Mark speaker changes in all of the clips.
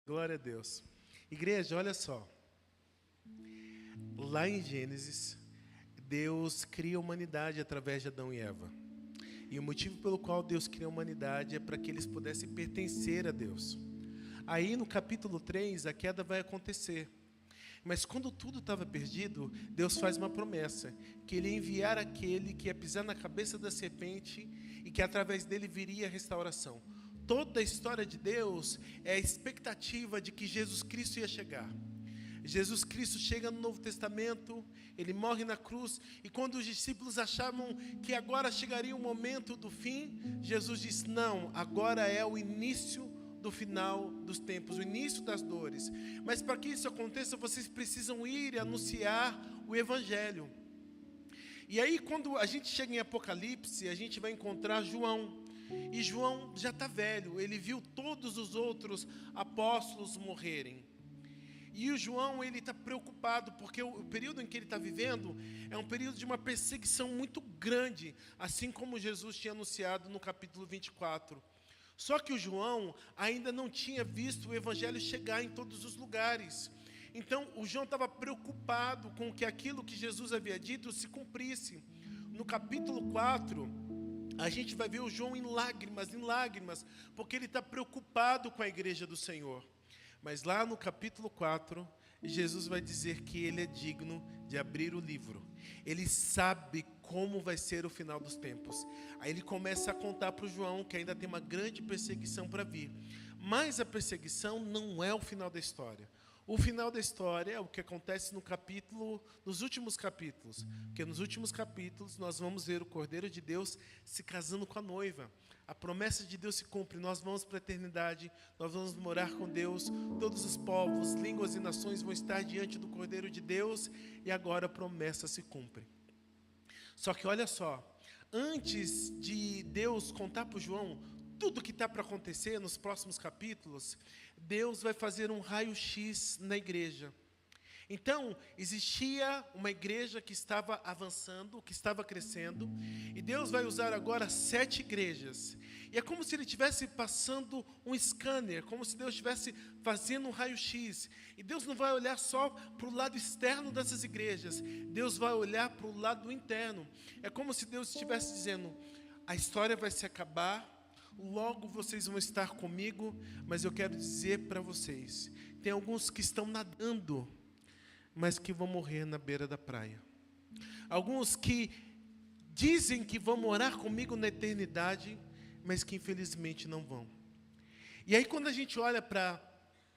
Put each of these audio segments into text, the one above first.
Speaker 1: Glória a Deus. Igreja, olha só. Lá em Gênesis, Deus cria a humanidade através de Adão e Eva. E o motivo pelo qual Deus cria a humanidade é para que eles pudessem pertencer a Deus. Aí no capítulo 3, a queda vai acontecer. Mas quando tudo estava perdido, Deus faz uma promessa, que Ele ia enviar aquele que ia pisar na cabeça da serpente e que através dele viria a restauração. Toda a história de Deus é a expectativa de que Jesus Cristo ia chegar. Jesus Cristo chega no Novo Testamento, Ele morre na cruz, e quando os discípulos achavam que agora chegaria o momento do fim, Jesus diz, não, agora é o início do final dos tempos, o início das dores. Mas para que isso aconteça, vocês precisam ir e anunciar o Evangelho. E aí quando a gente chega em Apocalipse, a gente vai encontrar João. E João já está velho, ele viu todos os outros apóstolos morrerem. E o João, ele está preocupado, porque o período em que ele está vivendo é um período de uma perseguição muito grande, assim como Jesus tinha anunciado no capítulo 24. Só que o João ainda não tinha visto o Evangelho chegar em todos os lugares. Então, o João estava preocupado com que aquilo que Jesus havia dito se cumprisse. No capítulo 4, a gente vai ver o João em lágrimas, porque ele está preocupado com a igreja do Senhor. Mas lá no capítulo 4, Jesus vai dizer que ele é digno de abrir o livro. Ele sabe como vai ser o final dos tempos. Aí ele começa a contar para o João que ainda tem uma grande perseguição para vir. Mas a perseguição não é o final da história. O final da história é o que acontece nos últimos capítulos. Porque nos últimos capítulos nós vamos ver o Cordeiro de Deus se casando com a noiva. A promessa de Deus se cumpre, nós vamos para a eternidade, nós vamos morar com Deus, todos os povos, línguas e nações vão estar diante do Cordeiro de Deus, e agora a promessa se cumpre. Só que olha só, antes de Deus contar para o João tudo que está para acontecer nos próximos capítulos, Deus vai fazer um raio-x na igreja. Então, existia uma igreja que estava avançando, que estava crescendo, e Deus vai usar agora 7 igrejas. E é como se Ele estivesse passando um scanner, como se Deus estivesse fazendo um raio-x. E Deus não vai olhar só para o lado externo dessas igrejas, Deus vai olhar para o lado interno. É como se Deus estivesse dizendo, a história vai se acabar, logo vocês vão estar comigo, mas eu quero dizer para vocês, tem alguns que estão nadando, mas que vão morrer na beira da praia. Alguns que dizem que vão morar comigo na eternidade, mas que infelizmente não vão. E aí quando a gente olha para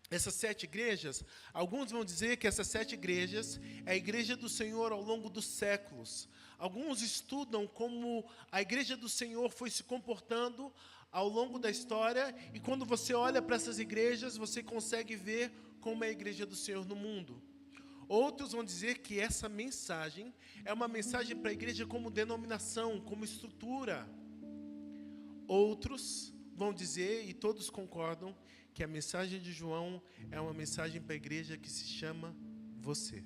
Speaker 1: essas 7 igrejas, alguns vão dizer que essas 7 igrejas é a igreja do Senhor ao longo dos séculos. Alguns estudam como a igreja do Senhor foi se comportando ao longo da história, e quando você olha para essas igrejas, você consegue ver como é a igreja do Senhor no mundo. Outros vão dizer que essa mensagem é uma mensagem para a igreja como denominação, como estrutura. Outros vão dizer, e todos concordam, que a mensagem de João é uma mensagem para a igreja que se chama você.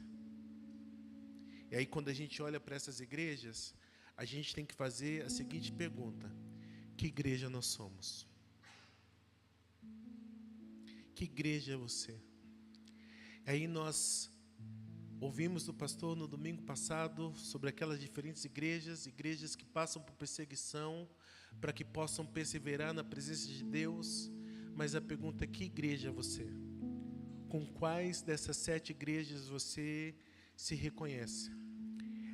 Speaker 1: E aí quando a gente olha para essas igrejas, a gente tem que fazer a seguinte pergunta: que igreja nós somos? Que igreja é você? Aí nós ouvimos do pastor no domingo passado sobre aquelas diferentes igrejas que passam por perseguição, para que possam perseverar na presença de Deus. Mas a pergunta é, que igreja é você? Com quais dessas 7 igrejas você se reconhece?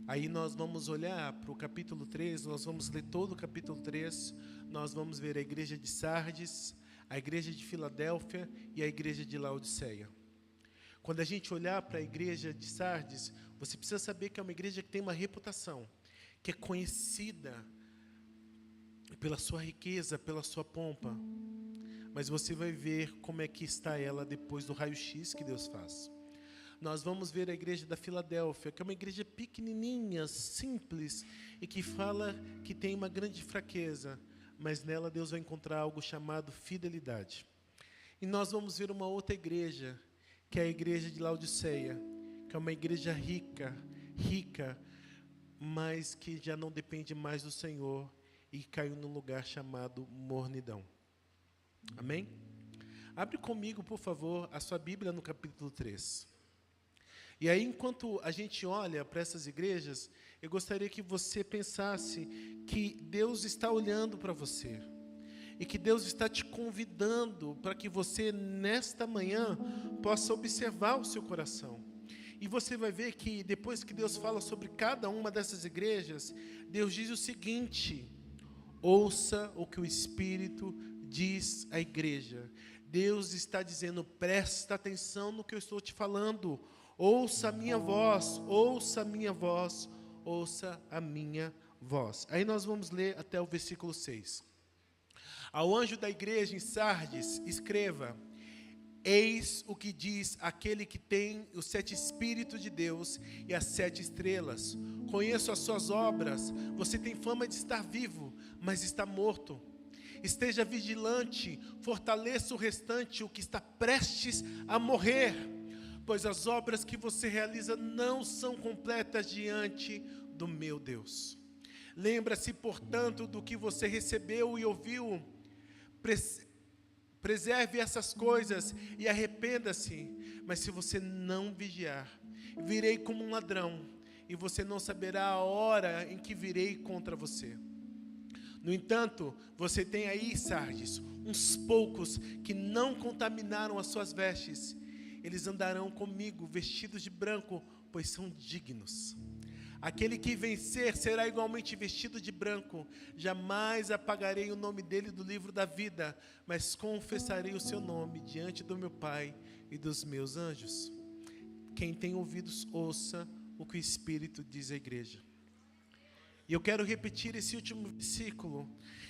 Speaker 1: Aí nós vamos olhar para o capítulo 3, nós vamos ler todo o capítulo 3, nós vamos ver a igreja de Sardes, a igreja de Filadélfia e a igreja de Laodiceia. Quando a gente olhar para a igreja de Sardes, você precisa saber que é uma igreja que tem uma reputação, que é conhecida pela sua riqueza, pela sua pompa. Mas você vai ver como é que está ela depois do raio-x que Deus faz. Nós vamos ver a igreja da Filadélfia, que é uma igreja pequenininha, simples, e que fala que tem uma grande fraqueza, mas nela Deus vai encontrar algo chamado fidelidade. E nós vamos ver uma outra igreja, que é a igreja de Laodiceia, que é uma igreja rica, mas que já não depende mais do Senhor e caiu num lugar chamado mornidão. Amém? Abre comigo, por favor, a sua Bíblia no capítulo 3. E aí, enquanto a gente olha para essas igrejas, eu gostaria que você pensasse que Deus está olhando para você. E que Deus está te convidando para que você, nesta manhã, possa observar o seu coração. E você vai ver que, depois que Deus fala sobre cada uma dessas igrejas, Deus diz o seguinte: ouça o que o Espírito diz à igreja. Deus está dizendo, presta atenção no que eu estou te falando. Ouça a minha voz, ouça a minha voz, ouça a minha voz. Aí nós vamos ler até o versículo 6. Ao anjo da igreja em Sardes, escreva: eis o que diz aquele que tem os 7 Espíritos de Deus e as 7 estrelas. Conheço as suas obras, você tem fama de estar vivo, mas está morto. Esteja vigilante, fortaleça o restante, o que está prestes a morrer, pois as obras que você realiza não são completas diante do meu Deus. Lembra-se, portanto, do que você recebeu e ouviu. Preserve essas coisas e arrependa-se. Mas se você não vigiar, virei como um ladrão, e você não saberá a hora em que virei contra você. No entanto, você tem aí, Sardes, uns poucos que não contaminaram as suas vestes. Eles andarão comigo vestidos de branco, pois são dignos. Aquele que vencer será igualmente vestido de branco. Jamais apagarei o nome dele do livro da vida, mas confessarei o seu nome diante do meu Pai e dos meus anjos. Quem tem ouvidos, ouça o que o Espírito diz à igreja. E eu quero repetir esse último versículo.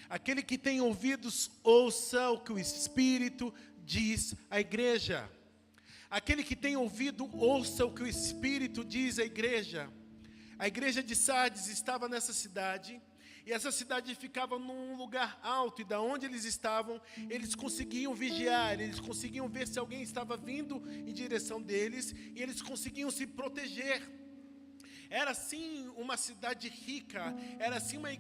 Speaker 1: Aquele que tem ouvidos, ouça o que o Espírito diz à igreja. Aquele que tem ouvido, ouça o que o Espírito diz à igreja. A igreja de Sardes estava nessa cidade, e essa cidade ficava num lugar alto, e da onde eles estavam, eles conseguiam vigiar, eles conseguiam ver se alguém estava vindo em direção deles, e eles conseguiam se proteger. Era sim uma cidade rica, era sim uma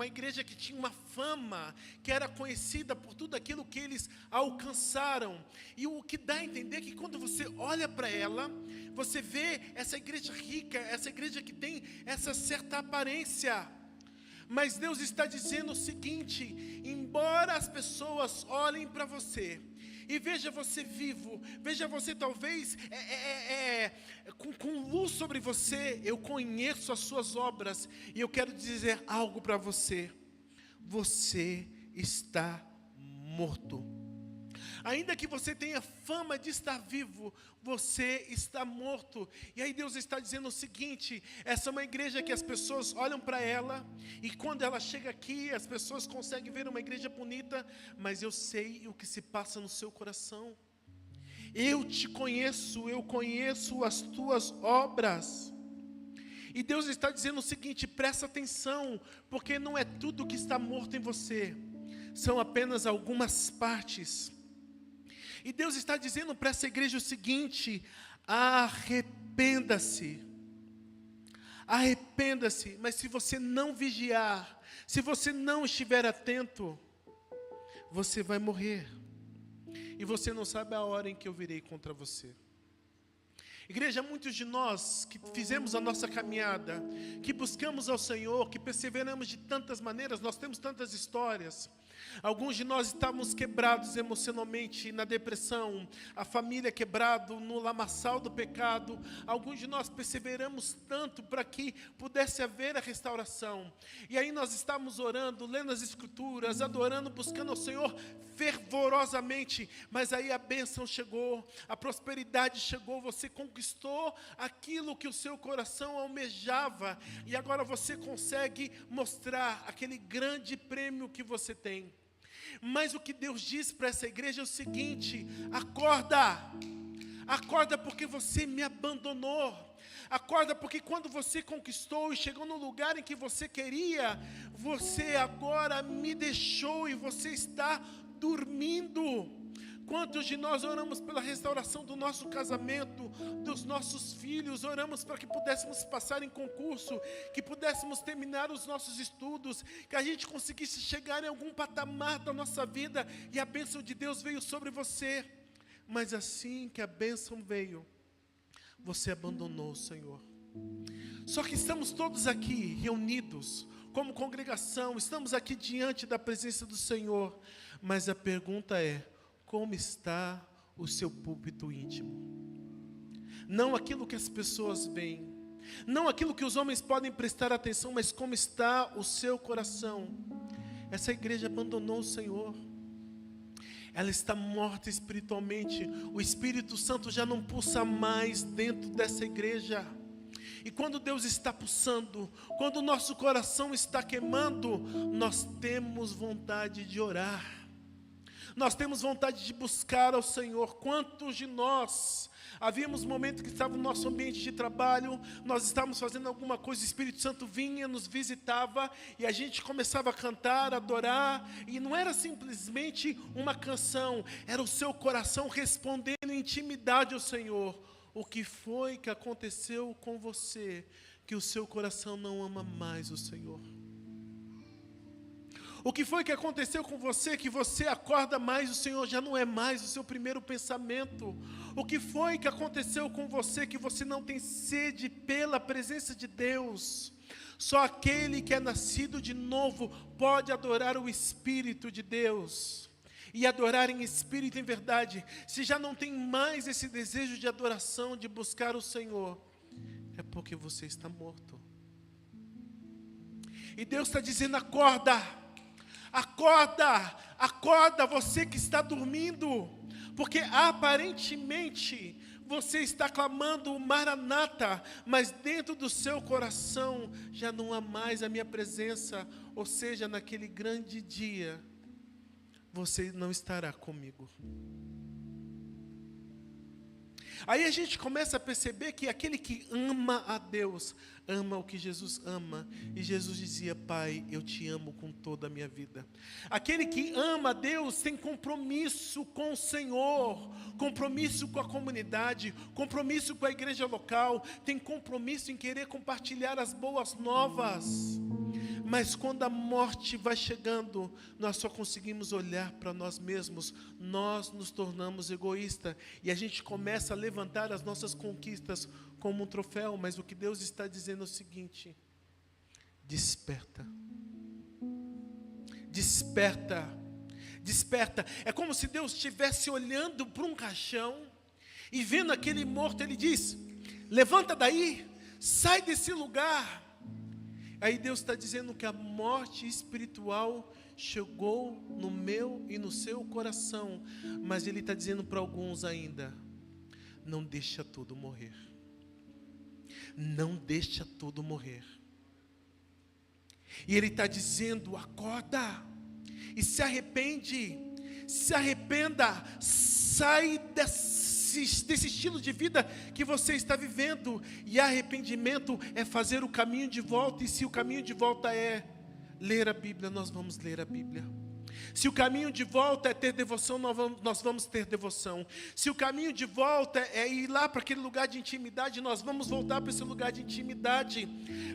Speaker 1: igreja que tinha uma fama, que era conhecida por tudo aquilo que eles alcançaram. E o que dá a entender é que quando você olha para ela, você vê essa igreja rica, essa igreja que tem essa certa aparência. Mas Deus está dizendo o seguinte: embora as pessoas olhem para você e veja você vivo, veja você talvez com luz sobre você, eu conheço as suas obras, e eu quero dizer algo para você: você está morto. Ainda que você tenha fama de estar vivo, você está morto. E aí Deus está dizendo o seguinte: essa é uma igreja que as pessoas olham para ela, e quando ela chega aqui, as pessoas conseguem ver uma igreja bonita, mas eu sei o que se passa no seu coração. Eu te conheço, eu conheço as tuas obras. E Deus está dizendo o seguinte: presta atenção, porque não é tudo que está morto em você, são apenas algumas partes. E Deus está dizendo para essa igreja o seguinte: arrependa-se. Arrependa-se, mas se você não vigiar, se você não estiver atento, você vai morrer. E você não sabe a hora em que eu virei contra você. Igreja, muitos de nós que fizemos a nossa caminhada, que buscamos ao Senhor, que perseveramos de tantas maneiras, nós temos tantas histórias. Alguns de nós estávamos quebrados emocionalmente na depressão, a família quebrado no lamaçal do pecado. Alguns de nós perseveramos tanto para que pudesse haver a restauração. E aí nós estávamos orando, lendo as Escrituras, adorando, buscando ao Senhor fervorosamente. Mas aí a bênção chegou, a prosperidade chegou, você conquistou aquilo que o seu coração almejava. E agora você consegue mostrar aquele grande prêmio que você tem. Mas o que Deus diz para essa igreja é o seguinte: acorda, acorda porque você me abandonou, acorda porque quando você conquistou e chegou no lugar em que você queria, você agora me deixou e você está dormindo. Quantos de nós oramos pela restauração do nosso casamento, dos nossos filhos, oramos para que pudéssemos passar em concurso, que pudéssemos terminar os nossos estudos, que a gente conseguisse chegar em algum patamar da nossa vida, e a bênção de Deus veio sobre você. Mas assim que a bênção veio, você abandonou o Senhor. Só que estamos todos aqui reunidos, como congregação, estamos aqui diante da presença do Senhor, mas a pergunta é: como está o seu púlpito íntimo? Não aquilo que as pessoas veem, não aquilo que os homens podem prestar atenção, mas como está o seu coração. Essa igreja abandonou o Senhor. Ela está morta espiritualmente. O Espírito Santo já não pulsa mais dentro dessa igreja. E quando Deus está pulsando, quando o nosso coração está queimando, nós temos vontade de orar. Nós temos vontade de buscar ao Senhor. Quantos de nós, havíamos momentos que estava no nosso ambiente de trabalho, nós estávamos fazendo alguma coisa, o Espírito Santo vinha, nos visitava, e a gente começava a cantar, a adorar, e não era simplesmente uma canção, era o seu coração respondendo em intimidade ao Senhor. O que foi que aconteceu com você, que o seu coração não ama mais o Senhor? O que foi que aconteceu com você, que você acorda mais, o Senhor já não é mais o seu primeiro pensamento? O que foi que aconteceu com você, que você não tem sede pela presença de Deus? Só aquele que é nascido de novo pode adorar o Espírito de Deus. E adorar em espírito e em verdade. Se já não tem mais esse desejo de adoração, de buscar o Senhor, é porque você está morto. E Deus está dizendo: acorda! Acorda, acorda, você que está dormindo, porque aparentemente você está clamando o Maranata, mas dentro do seu coração já não há mais a minha presença, ou seja, naquele grande dia, você não estará comigo. Aí a gente começa a perceber que aquele que ama a Deus, ama o que Jesus ama. E Jesus dizia: Pai, eu te amo com toda a minha vida. Aquele que ama a Deus tem compromisso com o Senhor, compromisso com a comunidade, compromisso com a igreja local, tem compromisso em querer compartilhar as boas novas. Mas quando a morte vai chegando, nós só conseguimos olhar para nós mesmos, nós nos tornamos egoístas, e a gente começa a levantar as nossas conquistas como um troféu. Mas o que Deus está dizendo é o seguinte: desperta, desperta, desperta. É como se Deus estivesse olhando para um caixão e vendo aquele morto, Ele diz: levanta daí, sai desse lugar. Aí Deus está dizendo que a morte espiritual chegou no meu e no seu coração. Mas Ele está dizendo para alguns ainda: não deixa tudo morrer. Não deixa tudo morrer. E Ele está dizendo: acorda e se arrepende. Se arrependa, sai desse estilo de vida que você está vivendo. E arrependimento é fazer o caminho de volta. E se o caminho de volta é ler a Bíblia, nós vamos ler a Bíblia. Se o caminho de volta é ter devoção, nós vamos ter devoção. Se o caminho de volta é ir lá para aquele lugar de intimidade, nós vamos voltar para esse lugar de intimidade.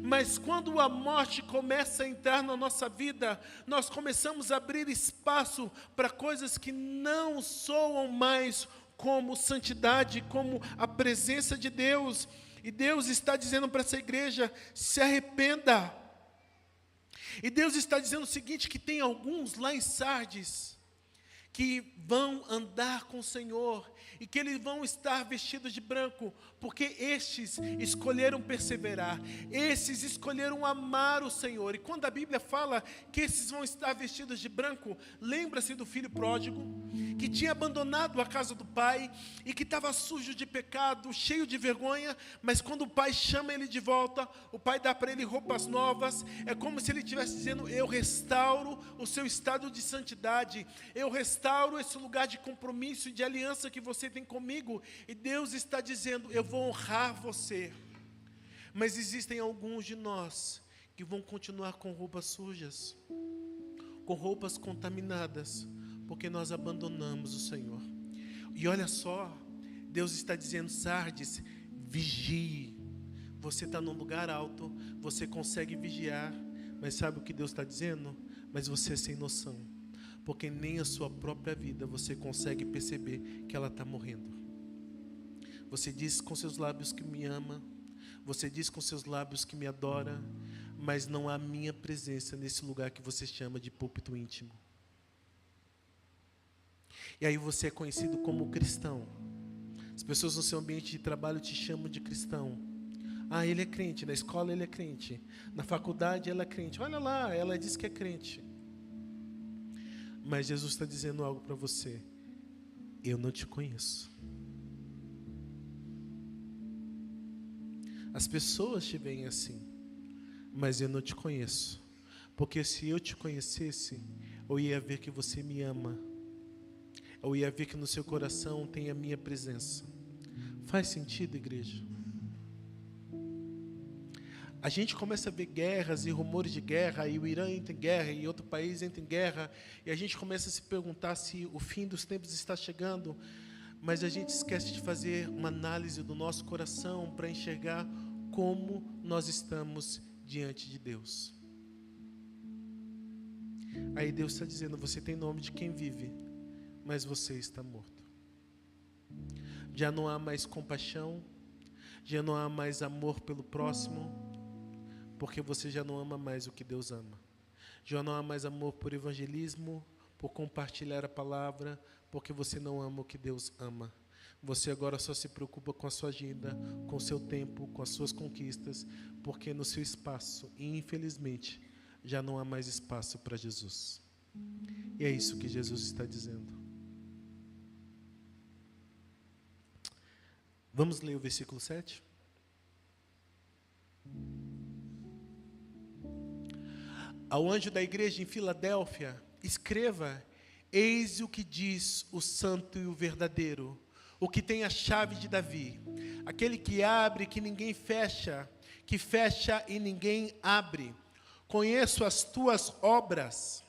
Speaker 1: Mas quando a morte começa a entrar na nossa vida, nós começamos a abrir espaço para coisas que não soam mais como santidade, como a presença de Deus. E Deus está dizendo para essa igreja: se arrependa. E Deus está dizendo o seguinte, que tem alguns lá em Sardes que vão andar com o Senhor e que eles vão estar vestidos de branco, porque estes escolheram perseverar, esses escolheram amar o Senhor. E quando a Bíblia fala que esses vão estar vestidos de branco, lembra-se do filho pródigo, que tinha abandonado a casa do pai e que estava sujo de pecado, cheio de vergonha, mas quando o pai chama ele de volta, o pai dá para ele roupas novas. É como se ele estivesse dizendo: eu restauro o seu estado de santidade, eu restauro esse lugar de compromisso e de aliança que você tem comigo. E Deus está dizendo: eu vou honrar você. Mas existem alguns de nós que vão continuar com roupas sujas, com roupas contaminadas, porque nós abandonamos o Senhor. E olha só, Deus está dizendo: Sardes, vigie. Você está num lugar alto, você consegue vigiar, mas sabe o que Deus está dizendo? Mas você é sem noção, porque nem a sua própria vida você consegue perceber que ela está morrendo. Você diz com seus lábios que me ama, você diz com seus lábios que me adora, mas não há minha presença nesse lugar que você chama de púlpito íntimo. E aí você é conhecido como cristão. As pessoas no seu ambiente de trabalho te chamam de cristão. Ah, ele é crente, na escola ele é crente, na faculdade ela é crente. Olha lá, ela diz que é crente. Mas Jesus está dizendo algo para você: eu não te conheço. As pessoas te veem assim, mas eu não te conheço. Porque se eu te conhecesse, eu ia ver que você me ama. Eu ia ver que no seu coração tem a minha presença. Faz sentido, igreja? A gente começa a ver guerras e rumores de guerra, e o Irã entra em guerra, e outro país entra em guerra, e a gente começa a se perguntar se o fim dos tempos está chegando, mas a gente esquece de fazer uma análise do nosso coração para enxergar como nós estamos diante de Deus. Aí Deus está dizendo: você tem nome de quem vive, mas você está morto. Já não há mais compaixão, já não há mais amor pelo próximo, porque você já não ama mais o que Deus ama. Já não há mais amor por evangelismo, por compartilhar a palavra, porque você não ama o que Deus ama. Você agora só se preocupa com a sua agenda, com o seu tempo, com as suas conquistas, porque no seu espaço, infelizmente, já não há mais espaço para Jesus. E é isso que Jesus está dizendo. Vamos ler o versículo 7? Ao anjo da igreja em Filadélfia, escreva: eis o que diz o santo e o verdadeiro, o que tem a chave de Davi, aquele que abre e que ninguém fecha, que fecha e ninguém abre. Conheço as tuas obras.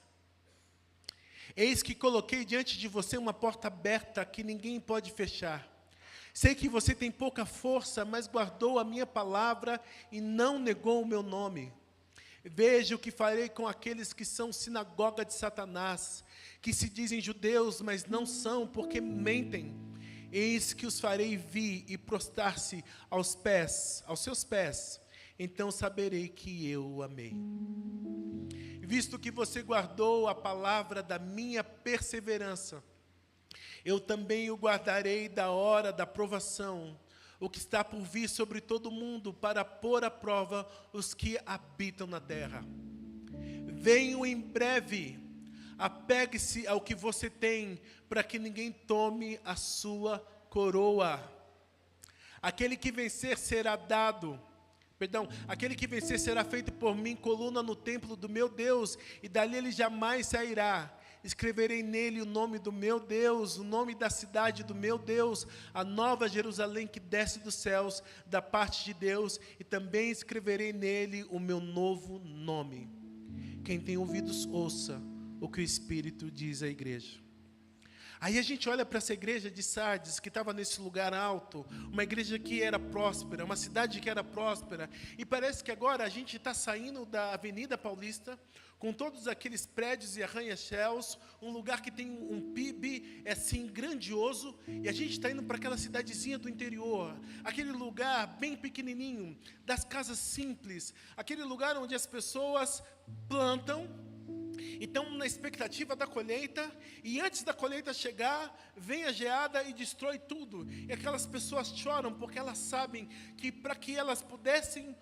Speaker 1: Eis que coloquei diante de você uma porta aberta que ninguém pode fechar. Sei que você tem pouca força, mas guardou a minha palavra e não negou o meu nome. Veja o que farei com aqueles que são sinagoga de Satanás, que se dizem judeus, mas não são, porque mentem. Eis que os farei vir e prostrar-se aos seus pés. Então saberei que eu o amei. Visto que você guardou a palavra da minha perseverança, eu também o guardarei da hora da provação, o que está por vir sobre todo o mundo, para pôr à prova os que habitam na terra. Venho em breve, apegue-se ao que você tem, para que ninguém tome a sua coroa. Aquele que vencer será feito por mim coluna no templo do meu Deus, e dali ele jamais sairá. Escreverei nele o nome do meu Deus, o nome da cidade do meu Deus, a nova Jerusalém que desce dos céus, da parte de Deus, e também escreverei nele o meu novo nome. Quem tem ouvidos, ouça o que o Espírito diz à igreja. Aí a gente olha para essa igreja de Sardes, que estava nesse lugar alto, uma igreja que era próspera, uma cidade que era próspera, e parece que agora a gente está saindo da Avenida Paulista, com todos aqueles prédios e arranha-céus, um lugar que tem um PIB assim grandioso, e a gente está indo para aquela cidadezinha do interior, aquele lugar bem pequenininho, das casas simples, aquele lugar onde as pessoas plantam, e estão na expectativa da colheita, e antes da colheita chegar, vem a geada e destrói tudo, e aquelas pessoas choram, porque elas sabem que para que elas pudessem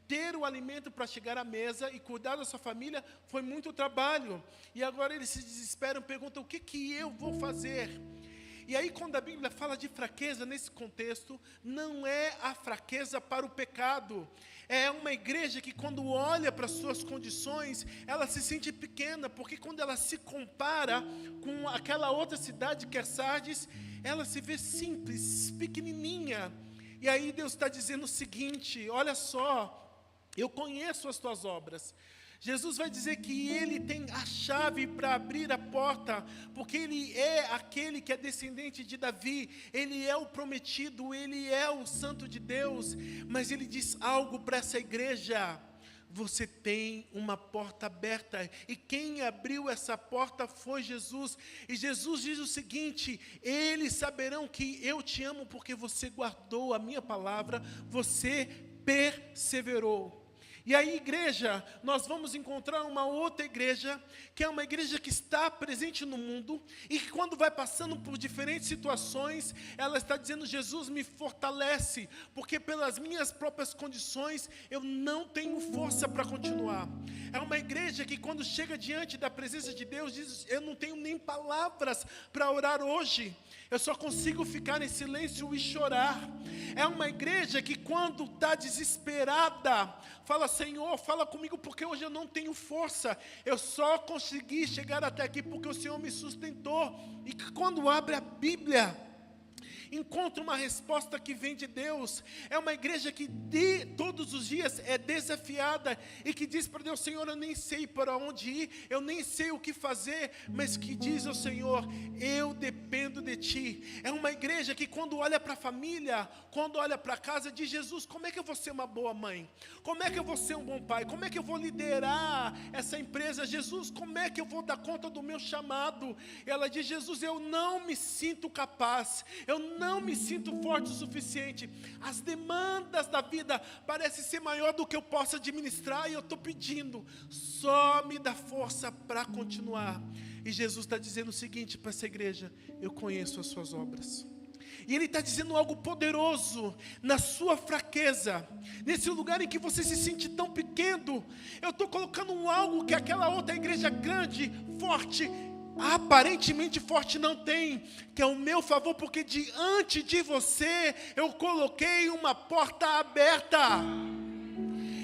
Speaker 1: ter o alimento para chegar à mesa e cuidar da sua família, foi muito trabalho, e agora eles se desesperam, perguntam: o que eu vou fazer? E aí, quando a Bíblia fala de fraqueza nesse contexto, não é a fraqueza para o pecado. É uma igreja que, quando olha para as suas condições, ela se sente pequena, porque quando ela se compara com aquela outra cidade que é Sardes, ela se vê simples, pequenininha. E aí Deus está dizendo o seguinte: olha só, eu conheço as tuas obras. Jesus vai dizer que Ele tem a chave para abrir a porta, porque Ele é aquele que é descendente de Davi, Ele é o prometido, Ele é o Santo de Deus. Mas Ele diz algo para essa igreja: você tem uma porta aberta, e quem abriu essa porta foi Jesus. E Jesus diz o seguinte: eles saberão que eu te amo, porque você guardou a minha palavra, você perseverou. E aí, igreja, nós vamos encontrar uma outra igreja, que é uma igreja que está presente no mundo, e que quando vai passando por diferentes situações, ela está dizendo: Jesus me fortalece, porque pelas minhas próprias condições, eu não tenho força para continuar. É uma igreja que quando chega diante da presença de Deus, diz: eu não tenho nem palavras para orar hoje, eu só consigo ficar em silêncio e chorar. É uma igreja que quando está desesperada, fala: Senhor, fala comigo, porque hoje eu não tenho força, eu só consegui chegar até aqui porque o Senhor me sustentou. E que quando abre a Bíblia, encontra uma resposta que vem de Deus. É uma igreja que todos os dias é desafiada e que diz para Deus: Senhor, eu nem sei para onde ir, eu nem sei o que fazer, mas que diz ao Senhor: eu dependo de Ti. É uma igreja que quando olha para a família, quando olha para casa, diz: Jesus, como é que eu vou ser uma boa mãe? Como é que eu vou ser um bom pai? Como é que eu vou liderar essa empresa? Jesus, como é que eu vou dar conta do meu chamado? E ela diz: Jesus, eu não me sinto capaz, eu não me sinto forte o suficiente, as demandas da vida parecem ser maior do que eu possa administrar, e eu estou pedindo, só me dá força para continuar. E Jesus está dizendo o seguinte para essa igreja: eu conheço as suas obras. E Ele está dizendo algo poderoso: na sua fraqueza, nesse lugar em que você se sente tão pequeno, eu estou colocando algo que aquela outra igreja grande, forte, aparentemente forte, não tem, que é o meu favor, porque diante de você eu coloquei uma porta aberta.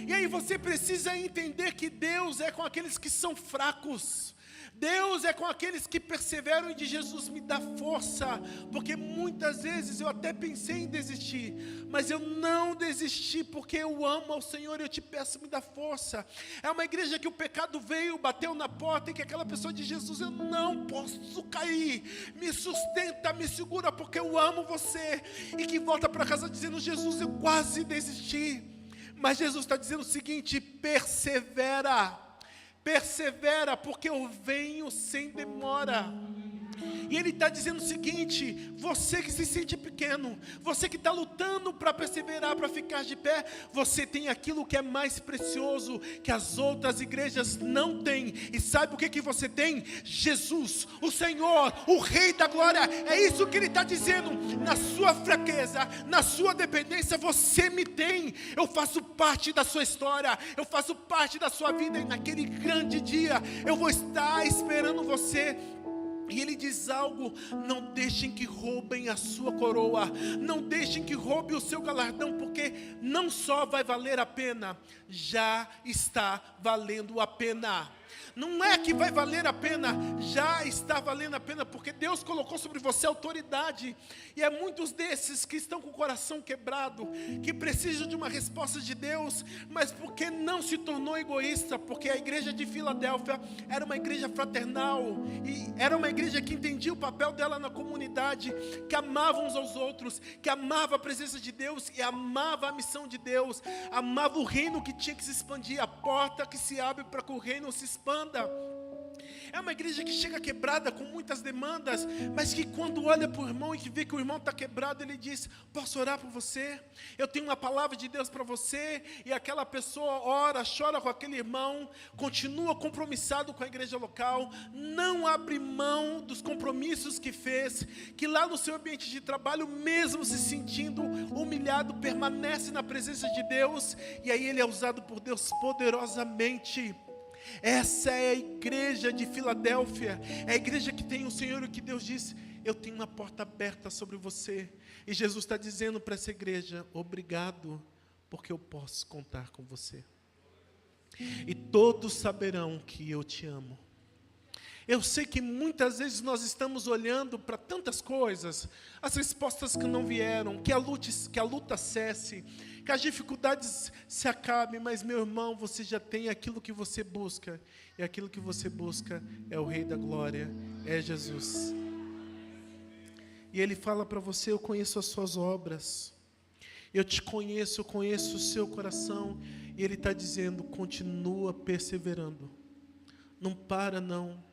Speaker 1: E aí você precisa entender que Deus é com aqueles que são fracos, Deus é com aqueles que perseveram, e de Jesus me dá força, porque muitas vezes eu até pensei em desistir, mas eu não desisti, porque eu amo ao Senhor, e eu te peço, me dá força. É uma igreja que o pecado veio, bateu na porta, e que aquela pessoa diz: Jesus, eu não posso cair, me sustenta, me segura, porque eu amo você, e que volta para casa dizendo: Jesus, eu quase desisti, mas Jesus está dizendo o seguinte: persevera, porque eu venho sem demora. E Ele está dizendo o seguinte: você que se sente pequeno, você que está lutando para perseverar, para ficar de pé, você tem aquilo que é mais precioso, que as outras igrejas não têm. E sabe o que você tem? Jesus, o Senhor, o Rei da Glória. É isso que Ele está dizendo: na sua fraqueza, na sua dependência, você me tem. Eu faço parte da sua história, eu faço parte da sua vida, e naquele grande dia eu vou estar esperando você. E Ele diz algo: não deixem que roubem a sua coroa, não deixem que roubem o seu galardão, porque não só vai valer a pena, já está valendo a pena. Não é que vai valer a pena, já está valendo a pena, porque Deus colocou sobre você autoridade. E é muitos desses que estão com o coração quebrado, que precisam de uma resposta de Deus, mas porque não se tornou egoísta, porque a igreja de Filadélfia era uma igreja fraternal, e era uma igreja que entendia o papel dela na comunidade, que amava uns aos outros, que amava a presença de Deus, e amava a missão de Deus, amava o reino que tinha que se expandir, a porta que se abre para que o reino se expanda. É uma igreja que chega quebrada, com muitas demandas, mas que quando olha para o irmão e que vê que o irmão está quebrado, ele diz: posso orar por você? Eu tenho uma palavra de Deus para você. E aquela pessoa ora, chora com aquele irmão, continua compromissado com a igreja local, não abre mão dos compromissos que fez, que lá no seu ambiente de trabalho, mesmo se sentindo humilhado, permanece na presença de Deus, e aí ele é usado por Deus poderosamente. Essa é a igreja de Filadélfia, é a igreja que tem o Senhor, e que Deus diz: eu tenho uma porta aberta sobre você. E Jesus está dizendo para essa igreja: obrigado, porque eu posso contar com você. E todos saberão que eu te amo. Eu sei que muitas vezes nós estamos olhando para tantas coisas, as respostas que não vieram, que a luta cesse, que as dificuldades se acabem, mas, meu irmão, você já tem aquilo que você busca, e aquilo que você busca é o Rei da Glória, é Jesus. E Ele fala para você: eu conheço as suas obras, eu te conheço, eu conheço o seu coração, e Ele está dizendo: continua perseverando, não para não.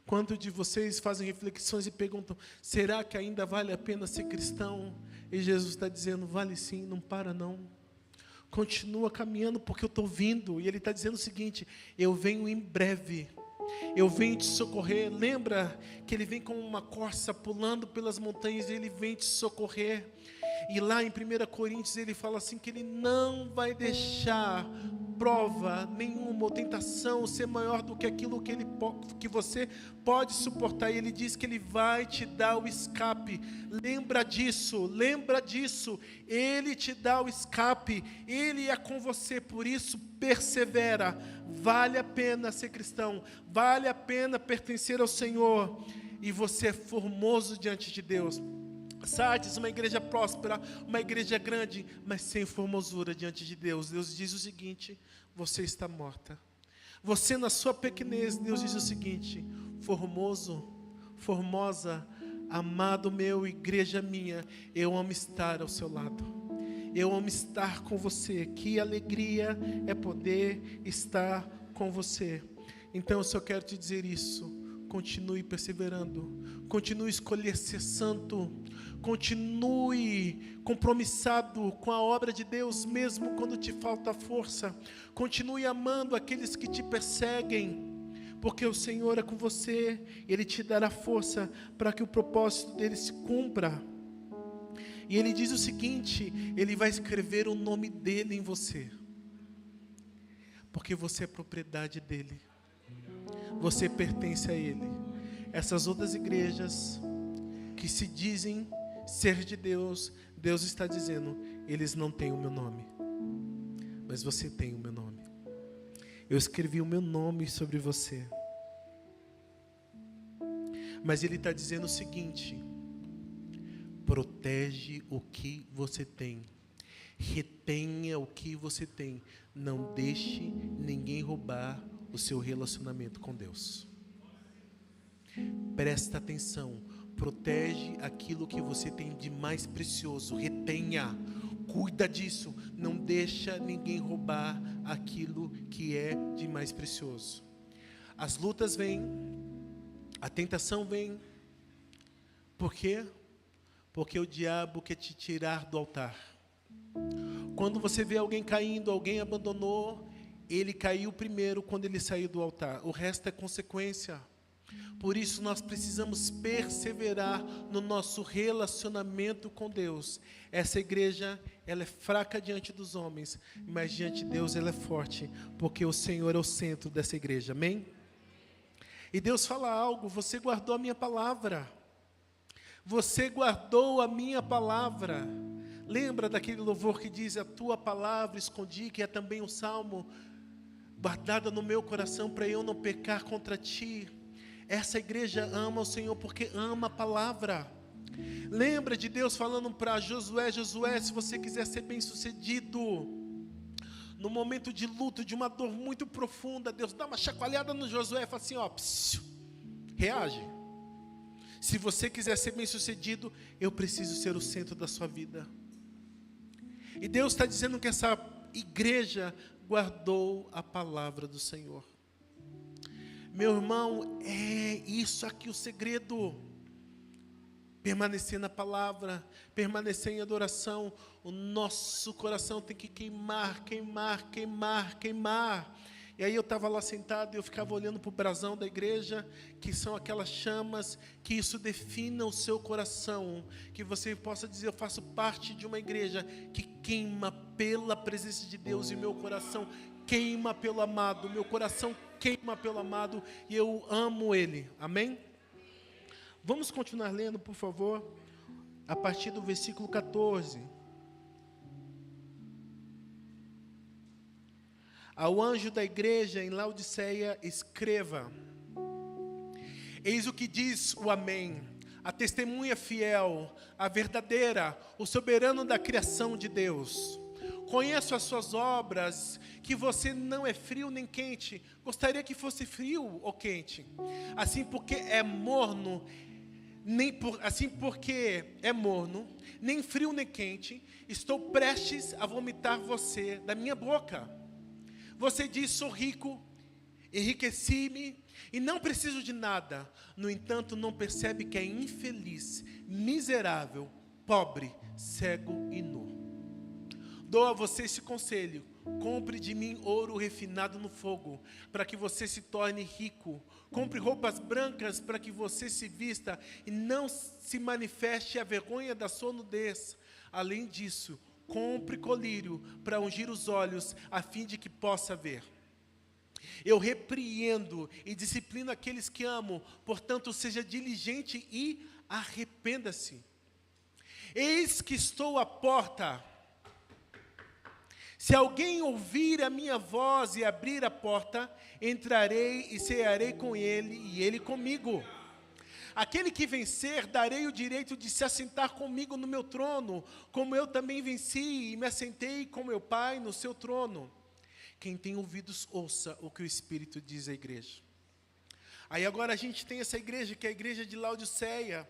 Speaker 1: Quantos de vocês fazem reflexões e perguntam: será que ainda vale a pena ser cristão? E Jesus está dizendo: vale sim, não para não. Continua caminhando, porque eu estou vindo. E Ele está dizendo o seguinte: eu venho em breve, eu venho te socorrer. Lembra que Ele vem como uma corça pulando pelas montanhas, e Ele vem te socorrer. E lá em 1 Coríntios Ele fala assim, que Ele não vai deixar prova nenhuma ou tentação ser maior do que aquilo que você pode suportar. E Ele diz que Ele vai te dar o escape. Lembra disso, Ele te dá o escape, Ele é com você. Por isso persevera. Vale a pena ser cristão, vale a pena pertencer ao Senhor, e você é formoso diante de Deus. Sardes, uma igreja próspera, uma igreja grande, mas sem formosura diante de Deus. Deus diz o seguinte: você está morta. Você, na sua pequenez, Deus diz o seguinte: formoso, formosa, amado meu, igreja minha, eu amo estar ao seu lado, eu amo estar com você. Que alegria é poder estar com você. Então eu só quero te dizer isso: continue perseverando, continue a escolher ser santo, continue compromissado com a obra de Deus, mesmo quando te falta força. Continue amando aqueles que te perseguem, porque o Senhor é com você, Ele te dará força para que o propósito dele se cumpra. E Ele diz o seguinte: Ele vai escrever o nome dele em você, porque você é propriedade dele, você pertence a Ele. Essas outras igrejas que se dizem ser de Deus, Deus está dizendo: eles não têm o meu nome, mas você tem o meu nome. Eu escrevi o meu nome sobre você. Mas Ele está dizendo o seguinte: protege o que você tem, retenha o que você tem, não deixe ninguém roubar o seu relacionamento com Deus. Presta atenção, protege aquilo que você tem de mais precioso, retenha, cuida disso, não deixa ninguém roubar aquilo que é de mais precioso. As lutas vêm, a tentação vem, por quê? Porque o diabo quer te tirar do altar. Quando você vê alguém caindo, alguém abandonou, ele caiu primeiro quando ele saiu do altar, o resto é consequência. Por isso nós precisamos perseverar no nosso relacionamento com Deus. Essa igreja, ela é fraca diante dos homens, mas diante de Deus ela é forte, porque o Senhor é o centro dessa igreja, amém? E Deus fala algo: você guardou a minha palavra, você guardou a minha palavra. Lembra daquele louvor que diz: a tua palavra escondi, que é também um salmo, guardada no meu coração para eu não pecar contra ti. Essa igreja ama o Senhor porque ama a palavra. Lembra de Deus falando para Josué: Josué, se você quiser ser bem sucedido, no momento de luto, de uma dor muito profunda, Deus dá uma chacoalhada no Josué e fala assim: ó, psiu, reage. Se você quiser ser bem sucedido, eu preciso ser o centro da sua vida. E Deus está dizendo que essa igreja guardou a palavra do Senhor. Meu irmão, é isso aqui o segredo. Permanecer na palavra, permanecer em adoração. O nosso coração tem que queimar, queimar, queimar, queimar. E aí eu estava lá sentado e eu ficava olhando para o brasão da igreja, que são aquelas chamas, que isso defina o seu coração, que você possa dizer: eu faço parte de uma igreja que queima pela presença de Deus, e meu coração queima pelo amado, meu coração queima pelo amado, e eu amo Ele, amém? Vamos continuar lendo, por favor, a partir do versículo 14. Ao anjo da igreja em Laodiceia escreva: Eis o que diz o Amém, a testemunha fiel, a verdadeira, o soberano da criação de Deus. Conheço as suas obras, que você não é frio nem quente. Gostaria que fosse frio ou quente. Assim porque é morno, nem frio nem quente, estou prestes a vomitar você da minha boca. Você diz, sou rico, enriqueci-me e não preciso de nada. No entanto, não percebe que é infeliz, miserável, pobre, cego e nu. Dou a você esse conselho: compre de mim ouro refinado no fogo, para que você se torne rico. Compre roupas brancas para que você se vista e não se manifeste a vergonha da sua nudez. Além disso, compre colírio para ungir os olhos, a fim de que possa ver. Eu repreendo e disciplino aqueles que amo, portanto, seja diligente e arrependa-se. Eis que estou à porta. Se alguém ouvir a minha voz e abrir a porta, entrarei e cearei com ele e ele comigo. Aquele que vencer, darei o direito de se assentar comigo no meu trono, como eu também venci e me assentei com meu Pai no seu trono. Quem tem ouvidos, ouça o que o Espírito diz à igreja. Aí agora a gente tem essa igreja, que é a igreja de Laodiceia,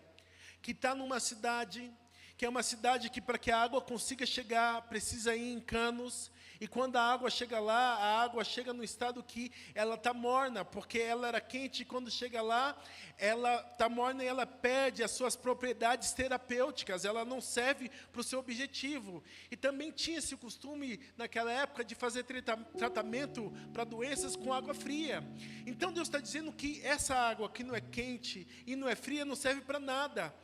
Speaker 1: que está numa cidade, que é uma cidade que para que a água consiga chegar, precisa ir em canos, e quando a água chega lá, a água chega no estado que ela está morna, porque ela era quente, e quando chega lá, ela está morna e ela perde as suas propriedades terapêuticas, ela não serve para o seu objetivo. E também tinha esse costume, naquela época, de fazer tratamento para doenças com água fria. Então Deus está dizendo que essa água que não é quente e não é fria, não serve para nada.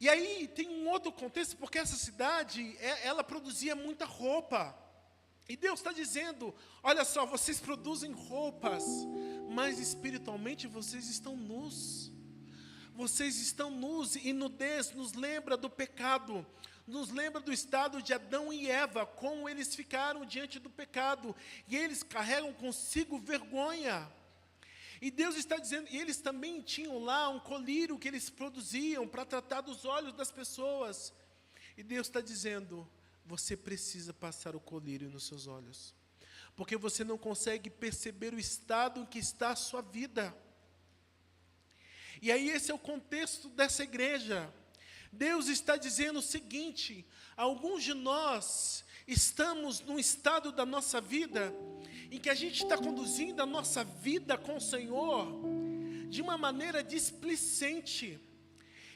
Speaker 1: E aí tem um outro contexto, porque essa cidade, ela produzia muita roupa. E Deus está dizendo, olha só, vocês produzem roupas, mas espiritualmente vocês estão nus. Vocês estão nus, e nudez nos lembra do pecado, nos lembra do estado de Adão e Eva, como eles ficaram diante do pecado, e eles carregam consigo vergonha. E Deus está dizendo, e eles também tinham lá um colírio que eles produziam para tratar dos olhos das pessoas. E Deus está dizendo, você precisa passar o colírio nos seus olhos, porque você não consegue perceber o estado em que está a sua vida. E aí esse é o contexto dessa igreja. Deus está dizendo o seguinte, alguns de nós estamos num estado da nossa vida em que a gente está conduzindo a nossa vida com o Senhor de uma maneira displicente.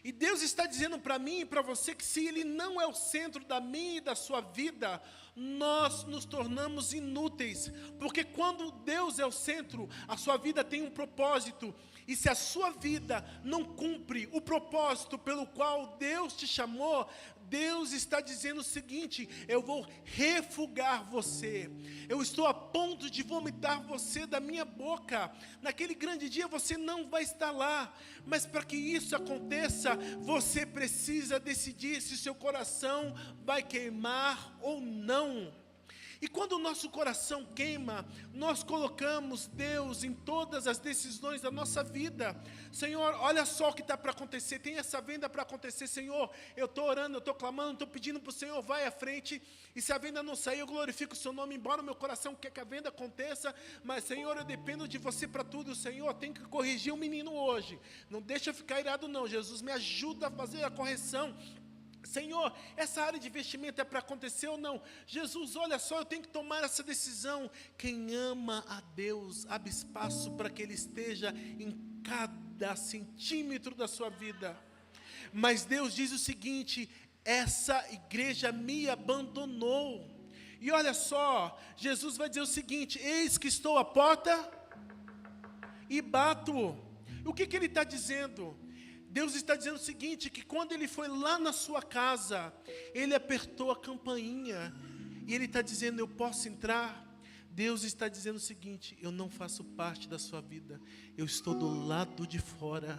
Speaker 1: E Deus está dizendo para mim e para você que se Ele não é o centro da minha e da sua vida, nós nos tornamos inúteis. Porque quando Deus é o centro, a sua vida tem um propósito. E se a sua vida não cumpre o propósito pelo qual Deus te chamou, Deus está dizendo o seguinte, eu vou refugar você. Eu estou a ponto de vomitar você da minha boca. Naquele grande dia você não vai estar lá. Mas para que isso aconteça, você precisa decidir se seu coração vai queimar ou não. E quando o nosso coração queima, nós colocamos Deus em todas as decisões da nossa vida. Senhor, olha só o que está para acontecer, tem essa venda para acontecer, Senhor, eu estou orando, eu estou clamando, estou pedindo para o Senhor, vai à frente, e se a venda não sair, eu glorifico o seu nome, embora o meu coração quer que a venda aconteça, mas Senhor, eu dependo de você para tudo, Senhor, tem que corrigir o menino hoje, não deixa eu ficar irado não, Jesus, me ajuda a fazer a correção. Senhor, essa área de investimento é para acontecer ou não? Jesus, olha só, eu tenho que tomar essa decisão. Quem ama a Deus, abre espaço para que Ele esteja em cada centímetro da sua vida. Mas Deus diz o seguinte, essa igreja me abandonou. E olha só, Jesus vai dizer o seguinte, eis que estou à porta e bato. O que Ele está dizendo? Deus está dizendo o seguinte, que quando Ele foi lá na sua casa, Ele apertou a campainha, e Ele está dizendo, eu posso entrar? Deus está dizendo o seguinte, eu não faço parte da sua vida, eu estou do lado de fora,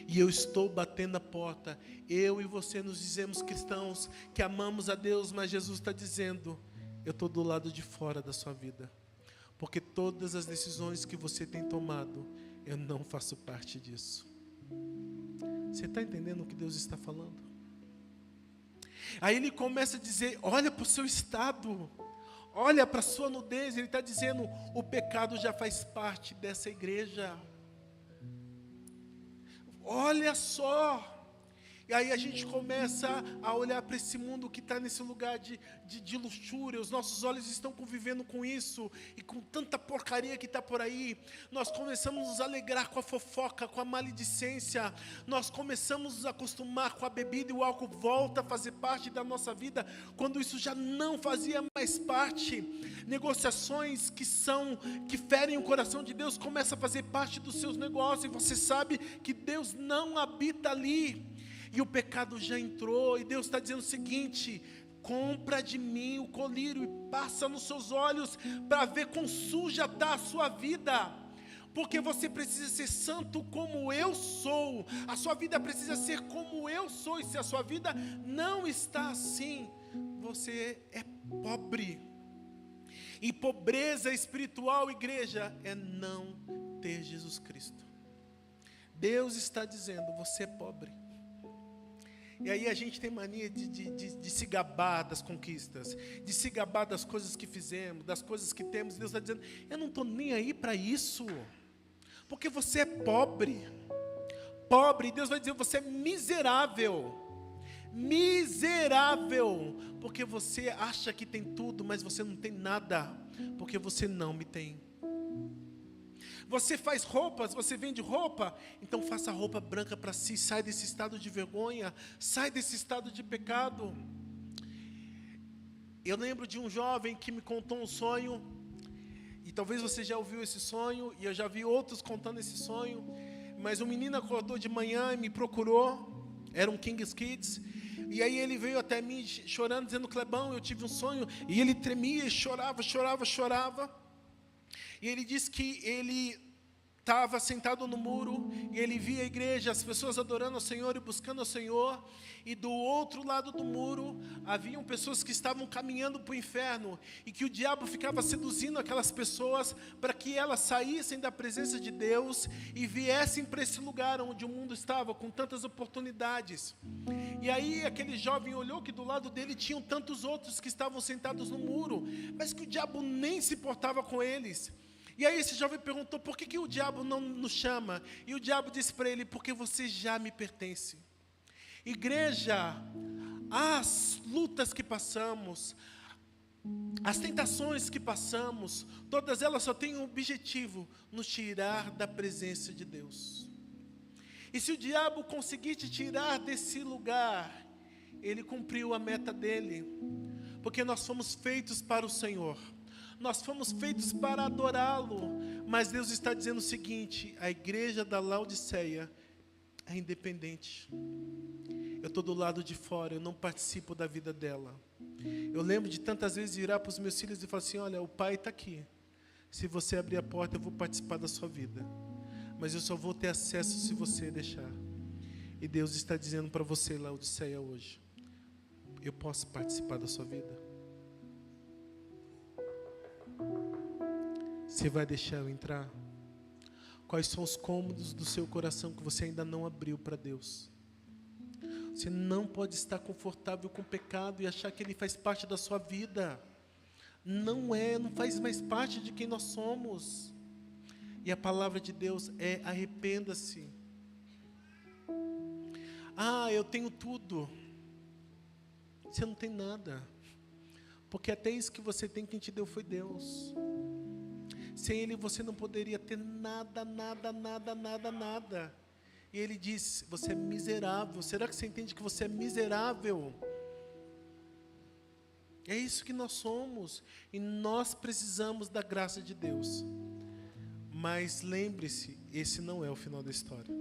Speaker 1: e eu estou batendo a porta. Eu e você nos dizemos cristãos, que amamos a Deus, mas Jesus está dizendo, eu estou do lado de fora da sua vida, porque todas as decisões que você tem tomado, eu não faço parte disso. Você está entendendo o que Deus está falando? Aí ele começa a dizer, olha para o seu estado, olha para a sua nudez. Ele está dizendo, o pecado já faz parte dessa igreja. Olha só. E aí a gente começa a olhar para esse mundo que está nesse lugar de luxúria. Os nossos olhos estão convivendo com isso. E com tanta porcaria que está por aí. Nós começamos a nos alegrar com a fofoca, com a maledicência. Nós começamos a nos acostumar com a bebida, e o álcool volta a fazer parte da nossa vida, quando isso já não fazia mais parte. Negociações que ferem o coração de Deus começam a fazer parte dos seus negócios. E você sabe que Deus não habita ali. E o pecado já entrou, e Deus está dizendo o seguinte: compra de mim o colírio e passa nos seus olhos para ver quão suja está a sua vida. Porque você precisa ser santo como eu sou. A sua vida precisa ser como eu sou. E se a sua vida não está assim, você é pobre. E pobreza espiritual, igreja, é não ter Jesus Cristo. Deus está dizendo, você é pobre. E aí a gente tem mania de se gabar das conquistas, de se gabar das coisas que fizemos, das coisas que temos. Deus está dizendo, eu não estou nem aí para isso, porque você é pobre. Pobre, Deus vai dizer, você é miserável. Miserável, porque você acha que tem tudo, mas você não tem nada, porque você não me tem. Você faz roupas, você vende roupa, então faça roupa branca para si, sai desse estado de vergonha, sai desse estado de pecado. Eu lembro de um jovem que me contou um sonho, e talvez você já ouviu esse sonho, e eu já vi outros contando esse sonho, mas um menino acordou de manhã e me procurou, era um King's Kids, e aí ele veio até mim chorando, dizendo, Clebão, eu tive um sonho, e ele tremia, e chorava, e ele disse que ele estava sentado no muro, e ele via a igreja, as pessoas adorando ao Senhor e buscando ao Senhor, e do outro lado do muro, haviam pessoas que estavam caminhando para o inferno, e que o diabo ficava seduzindo aquelas pessoas, para que elas saíssem da presença de Deus, e viessem para esse lugar onde o mundo estava, com tantas oportunidades. E aí aquele jovem olhou que do lado dele tinham tantos outros que estavam sentados no muro, mas que o diabo nem se importava com eles. E aí esse jovem perguntou, por que o diabo não nos chama? E o diabo disse para ele, porque você já me pertence. Igreja, as lutas que passamos, as tentações que passamos, todas elas só têm um objetivo, nos tirar da presença de Deus. E se o diabo conseguir te tirar desse lugar, ele cumpriu a meta dele, porque nós fomos feitos para o Senhor. Nós fomos feitos para adorá-lo, mas Deus está dizendo o seguinte, a igreja da Laodiceia é independente. Eu estou do lado de fora, eu não participo da vida dela. Eu lembro de tantas vezes virar para os meus filhos e falar assim, olha, o pai está aqui. Se você abrir a porta, eu vou participar da sua vida. Mas eu só vou ter acesso se você deixar. E Deus está dizendo para você, Laodiceia, hoje, eu posso participar da sua vida? Você vai deixar eu entrar? Quais são os cômodos do seu coração que você ainda não abriu para Deus? Você não pode estar confortável com o pecado e achar que ele faz parte da sua vida. Não faz mais parte de quem nós somos. E a palavra de Deus é arrependa-se. Ah, eu tenho tudo. Você não tem nada. Porque até isso que você tem, quem te deu foi Deus. Sem Ele você não poderia ter nada. E Ele diz, você é miserável. Será que você entende que você é miserável? É isso que nós somos. E nós precisamos da graça de Deus. Mas lembre-se, esse não é o final da história.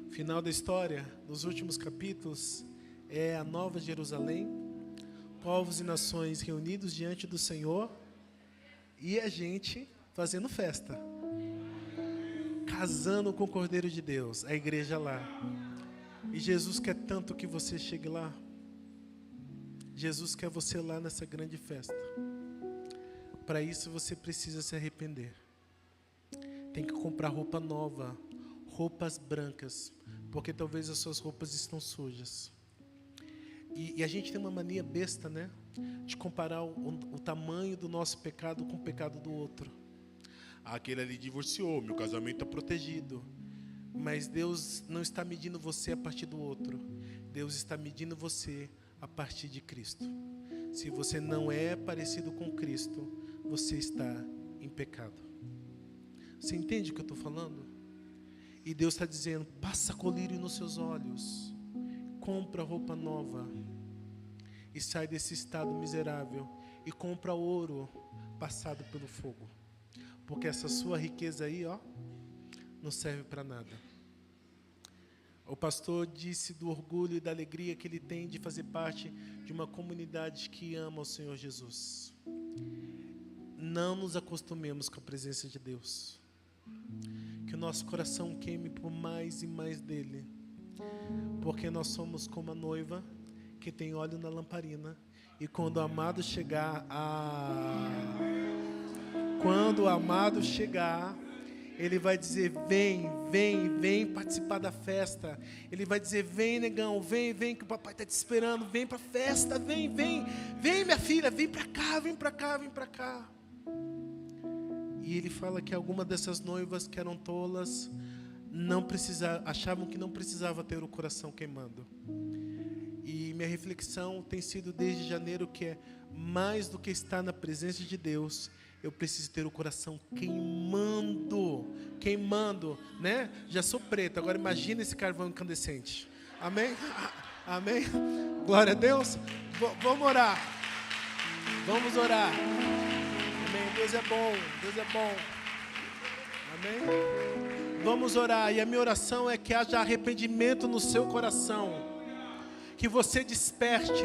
Speaker 1: O final da história, nos últimos capítulos, é a Nova Jerusalém, povos e nações reunidos diante do Senhor, e a gente fazendo festa, casando com o Cordeiro de Deus, a igreja lá. E Jesus quer tanto que você chegue lá. Jesus quer você lá nessa grande festa. Para isso você precisa se arrepender. tem que comprar roupa nova, roupas brancas, porque talvez as suas roupas estão sujas. E a gente tem uma mania besta, né? De comparar o tamanho do nosso pecado com o pecado do outro. Aquele ali divorciou, meu casamento está protegido. Mas Deus não está medindo você a partir do outro. Deus está medindo você a partir de Cristo. Se você não é parecido com Cristo, você está em pecado. Você entende o que eu estou falando? E Deus está dizendo, passa colírio nos seus olhos, compra roupa nova e sai desse estado miserável e compra ouro passado pelo fogo. Porque essa sua riqueza aí, ó, não serve para nada. O pastor disse do orgulho e da alegria que ele tem de fazer parte de uma comunidade que ama o Senhor Jesus. Não nos acostumemos com a presença de Deus. Que o nosso coração queime por mais e mais dele. Porque nós somos como a noiva que tem óleo na lamparina. E quando o amado chegar, ele vai dizer, vem participar da festa. Ele vai dizer, vem negão, vem que o papai está te esperando, vem para a festa, vem minha filha, vem para cá. E ele fala que alguma dessas noivas que eram tolas, achavam que não precisava ter o coração queimando. E minha reflexão tem sido desde janeiro que é mais do que estar na presença de Deus, eu preciso ter o coração queimando, né? Já sou preto, agora imagina esse carvão incandescente. Amém? Amém? Glória a Deus. Vamos orar. Vamos orar. Amém? Deus é bom. Amém? Vamos orar. E a minha oração é que haja arrependimento no seu coração. Que você desperte.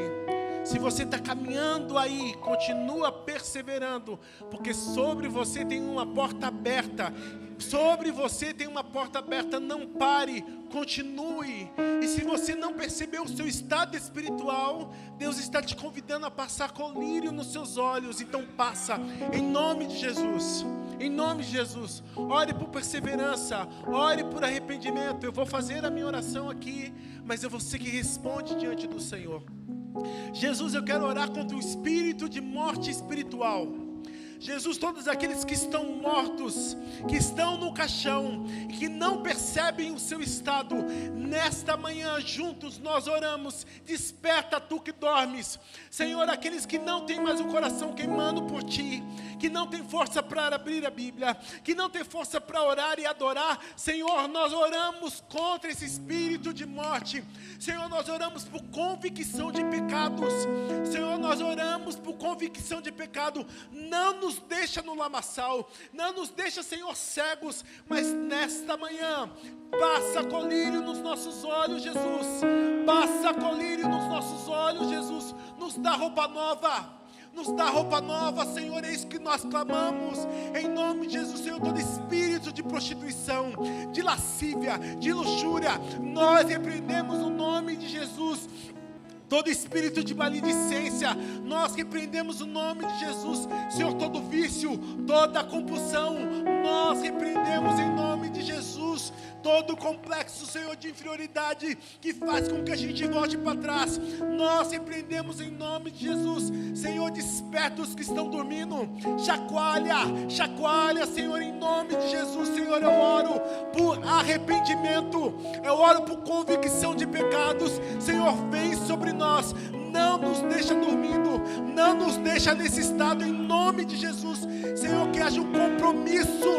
Speaker 1: Se você está caminhando aí, continua perseverando, porque sobre você tem uma porta aberta. Sobre você tem uma porta aberta, não pare, continue. E se você não percebeu o seu estado espiritual, Deus está te convidando a passar colírio nos seus olhos. Então passa, em nome de Jesus. Em nome de Jesus, ore por perseverança, ore por arrependimento. Eu vou fazer a minha oração aqui, mas é você que responde diante do Senhor. Jesus, eu quero orar contra o espírito de morte espiritual. Jesus, todos aqueles que estão mortos, que estão no caixão e que não percebem o seu estado, nesta manhã juntos nós oramos, desperta tu que dormes. Senhor, aqueles que não têm mais o coração queimando por ti, que não tem força para abrir a Bíblia, que não tem força para orar e adorar, Senhor, nós oramos contra esse espírito de morte. Senhor, nós oramos por convicção de pecados. Senhor, nós oramos por convicção de pecado. Não nos deixa no lamaçal, não nos deixa, Senhor, cegos, mas nesta manhã, passa colírio nos nossos olhos, Jesus. Passa colírio nos nossos olhos, Jesus. Nos dá roupa nova. Nos dá roupa nova, Senhor, é isso que nós clamamos, em nome de Jesus, Senhor. Todo espírito de prostituição, de lascívia, de luxúria, nós repreendemos no nome de Jesus. Todo espírito de maledicência, nós repreendemos o nome de Jesus. Senhor, todo vício, toda compulsão, nós repreendemos em nome de Jesus. Todo complexo, Senhor, de inferioridade que faz com que a gente volte para trás, nós repreendemos em nome de Jesus. Senhor, desperta os que estão dormindo, chacoalha, Senhor, em nome de Jesus. Senhor, eu oro por arrependimento, eu oro por convicção de pecados. Senhor, vem sobre nós, não nos deixa dormindo, não nos deixa nesse estado, em nome de Jesus. Senhor, que haja um compromisso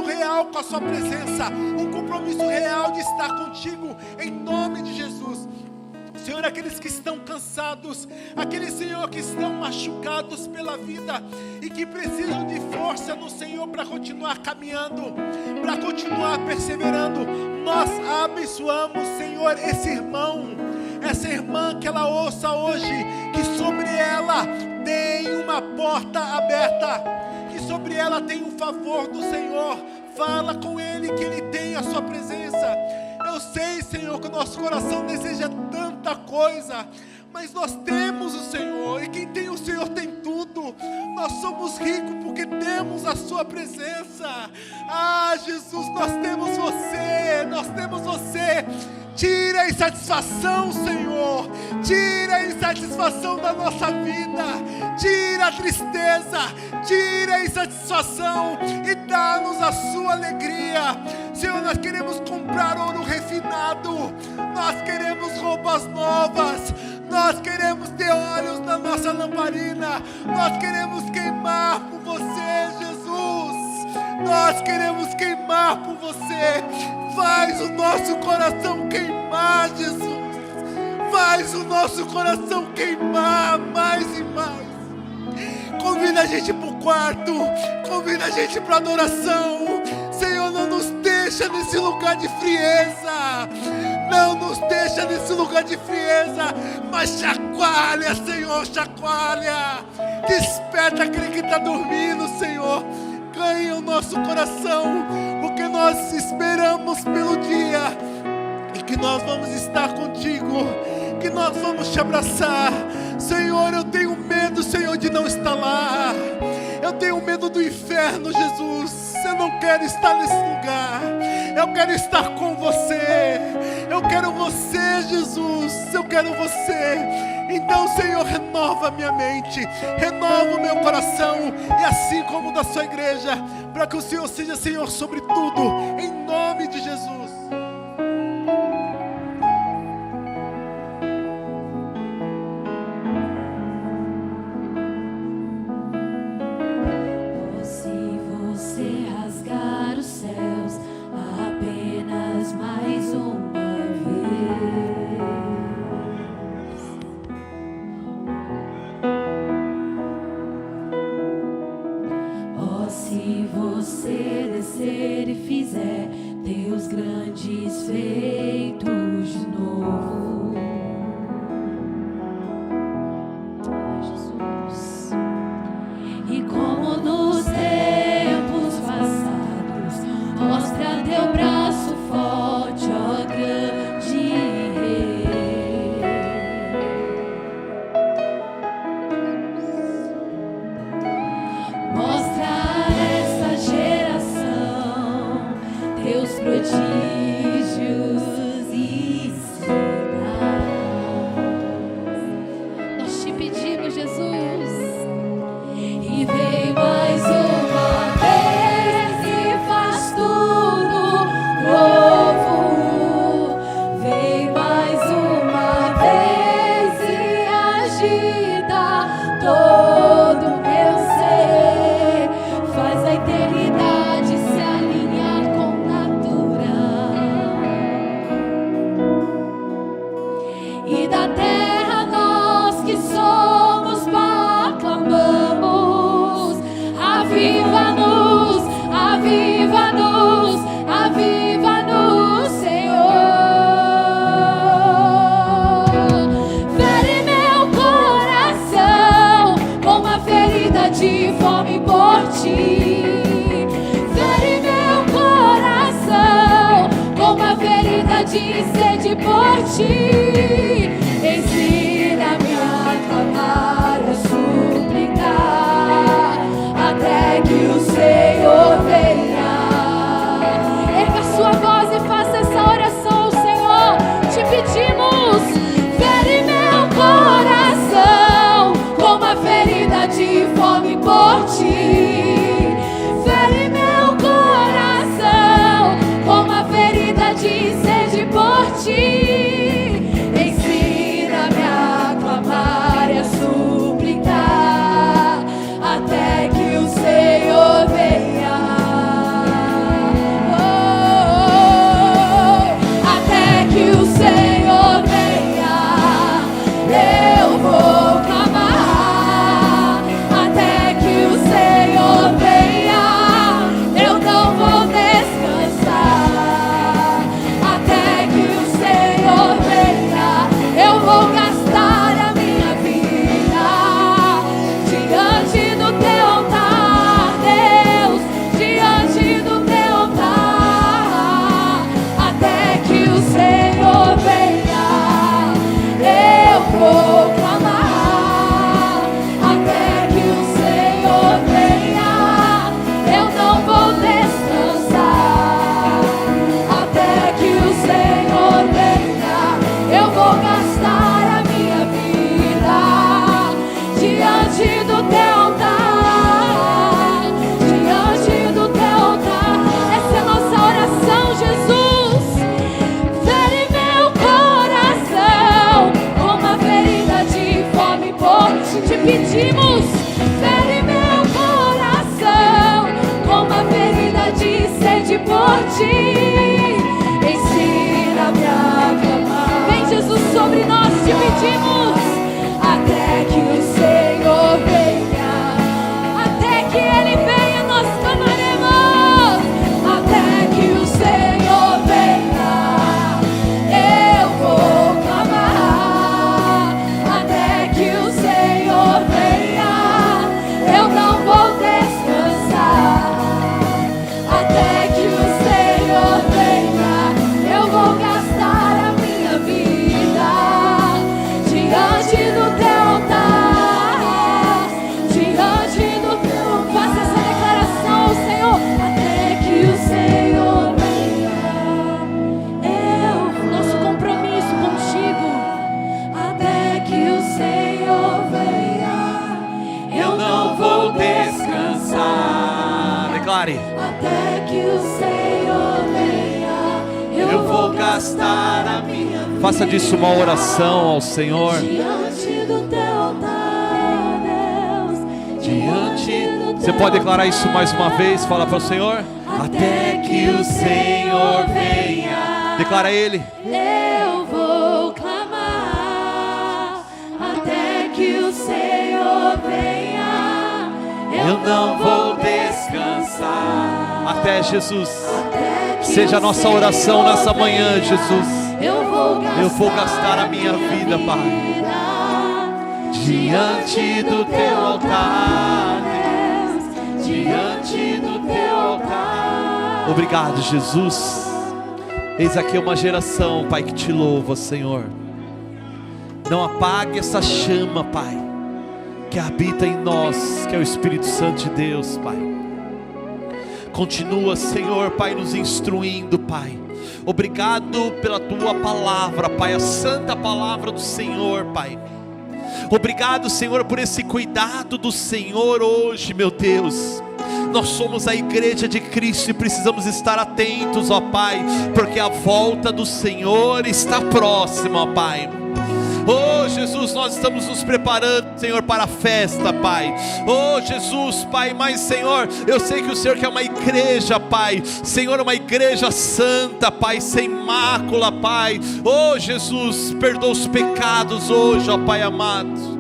Speaker 1: real com a sua presença, um compromisso real de estar contigo, em nome de Jesus. Senhor, aqueles que estão cansados, aqueles, Senhor, que estão machucados pela vida e que precisam de força no Senhor para continuar caminhando, para continuar perseverando, nós abençoamos, Senhor, esse irmão, essa irmã, que ela ouça hoje que sobre ela tem uma porta aberta, que sobre ela tem o favor do Senhor. Fala com Ele, que Ele tem a sua presença. Eu sei, Senhor, que o nosso coração deseja tanta coisa, mas nós temos o Senhor, e quem tem o Senhor tem tudo. Nós somos ricos porque temos a sua presença. Ah, Jesus, nós temos você, nós temos você. Tira a insatisfação, Senhor. Tira a insatisfação da nossa vida. Tira a tristeza. Tira a insatisfação e dá-nos a sua alegria. Senhor, nós queremos comprar ouro refinado. Nós queremos roupas novas. Nós queremos ter olhos na nossa lamparina. Nós queremos queimar por você, Jesus. Nós queremos queimar por você. Faz o nosso coração queimar, Jesus. Faz o nosso coração queimar mais e mais. Convida a gente para o quarto. Convida a gente para adoração. Senhor, não nos deixa nesse lugar de frieza. Não nos deixa nesse lugar de frieza. Mas chacoalha, Senhor, chacoalha. Desperta aquele que está dormindo, Senhor. Ganha o nosso coração, porque nós esperamos pelo dia em que nós vamos estar contigo, que nós vamos te abraçar. Senhor, eu tenho medo, Senhor, de não estar lá. Eu tenho medo do inferno, Jesus. Eu não quero estar nesse lugar. Eu quero estar com você. Eu quero você, Jesus. Eu quero você. Então, Senhor, renova a minha mente, renova o meu coração, e assim como da sua igreja, para que o Senhor seja Senhor sobre tudo, em nome de Jesus.
Speaker 2: Se você rasgar os céus apenas mais uma vez, se você descer e fizer teus grandes feitos de novo, Jesus, e como nos tempos passados, mostra teu braço forte, ó grande Rei. Mostra teus prodígios e sinais. Nós te pedimos, Jesus, e vem mais uma vez e faz tudo novo. Vem mais uma vez e agita todo o meu ser. Faz a eternidade se alinhar com e da terra nós que somos proclamamos. Aviva-nos, aviva-nos, aviva-nos, Senhor. Fere meu coração com uma ferida de fome por ti. Fere meu coração com uma ferida de sede por ti. Ensina-me a clamar, a suplicar, até que o Senhor venha. Erga sua voz e faça essa oração, Senhor. Te pedimos, fere meu coração com uma ferida de fome por ti. Fere meu coração com uma ferida de sede por ti. Ensina até que o Senhor venha. Eu vou gastar a minha vida.
Speaker 3: Faça disso uma oração ao Senhor.
Speaker 2: Diante do teu altar, Deus. Diante.
Speaker 3: Você pode declarar isso mais uma vez? Fala para o Senhor.
Speaker 2: Até que o Senhor venha.
Speaker 3: Declara a Ele.
Speaker 2: Eu vou clamar até que o Senhor venha. Eu não vou descansar
Speaker 3: Até Jesus.
Speaker 2: até que
Speaker 3: Seja a nossa oração nessa manhã,
Speaker 2: venha.
Speaker 3: Jesus.
Speaker 2: Eu vou gastar
Speaker 3: a minha vida, Pai, diante do teu altar,
Speaker 2: Deus, diante do teu altar.
Speaker 3: Obrigado, Jesus. Eis aqui uma geração, Pai, que te louva, Senhor. Não apague essa chama, Pai, que habita em nós, que é o Espírito Santo de Deus, Pai. Continua, Senhor, Pai, nos instruindo, Pai. Obrigado pela tua palavra, Pai, a santa palavra do Senhor, Pai. Obrigado, Senhor, por esse cuidado do Senhor hoje, meu Deus. Nós somos a igreja de Cristo e precisamos estar atentos, ó Pai, porque a volta do Senhor está próxima, ó Pai. Oh Jesus, nós estamos nos preparando, Senhor, para a festa, Pai. Oh Jesus, Pai, mas Senhor, eu sei que o Senhor quer uma igreja, Pai, Senhor, uma igreja santa, Pai, sem mácula, Pai. Oh Jesus, perdoa os pecados hoje, ó Pai amado.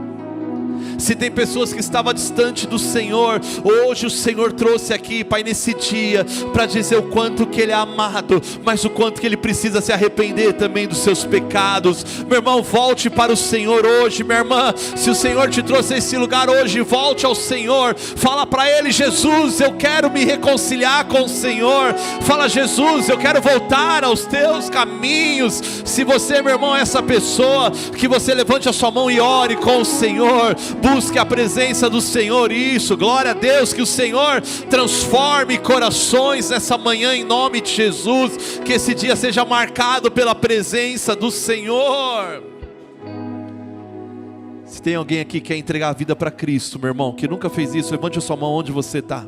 Speaker 3: Se tem pessoas que estavam distante do Senhor, hoje o Senhor trouxe aqui, Pai, nesse dia, para dizer o quanto que Ele é amado, mas o quanto que Ele precisa se arrepender também dos seus pecados. Meu irmão, volte para o Senhor hoje. Minha irmã, se o Senhor te trouxe a esse lugar hoje, volte ao Senhor. Fala para Ele: Jesus, eu quero me reconciliar com o Senhor. Fala: Jesus, eu quero voltar aos teus caminhos. Se você, meu irmão, é essa pessoa, que você levante a sua mão e ore com o Senhor. Busque a presença do Senhor. Isso, glória a Deus. Que o Senhor transforme corações nessa manhã, em nome de Jesus. Que esse dia seja marcado pela presença do Senhor. Se tem alguém aqui que quer entregar a vida para Cristo, meu irmão, que nunca fez isso, levante a sua mão onde você está.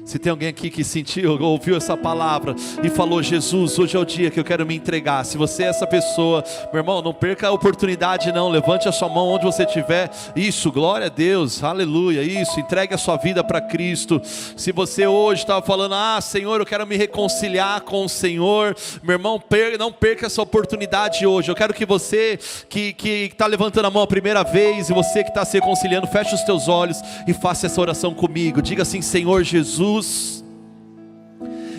Speaker 3: Se tem alguém aqui que sentiu, ouviu essa palavra e falou: Jesus, hoje é o dia que eu quero me entregar. Se você é essa pessoa, meu irmão, não perca a oportunidade não. Levante a sua mão onde você estiver. Isso, glória a Deus, aleluia. Isso, entregue a sua vida para Cristo. Se você hoje estava falando: ah, Senhor, eu quero me reconciliar com o Senhor, meu irmão, não perca essa oportunidade hoje. Eu quero que você que está levantando a mão a primeira vez, e você que está se reconciliando, feche os teus olhos e faça essa oração comigo. Diga assim: Senhor Jesus,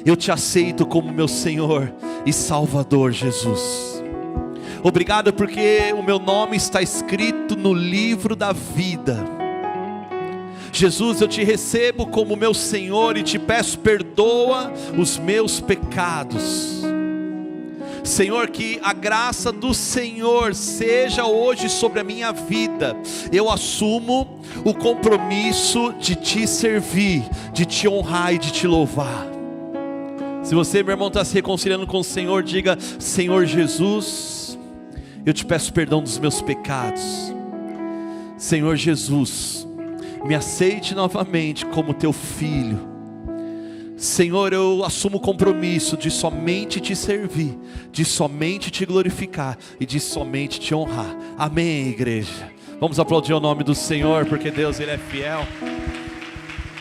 Speaker 3: eu te aceito como meu Senhor e Salvador, Jesus. Obrigado porque o meu nome está escrito no livro da vida. Jesus, eu te recebo como meu Senhor e te peço: perdoa os meus pecados. Senhor, que a graça do Senhor seja hoje sobre a minha vida. Eu assumo o compromisso de te servir, de te honrar e de te louvar. Se você, meu irmão, está se reconciliando com o Senhor, diga: Senhor Jesus, eu te peço perdão dos meus pecados. Senhor Jesus, me aceite novamente como teu filho. Senhor, eu assumo o compromisso de somente te servir, de somente te glorificar e de somente te honrar. Amém, igreja? Vamos aplaudir o nome do Senhor, porque Deus, Ele é fiel.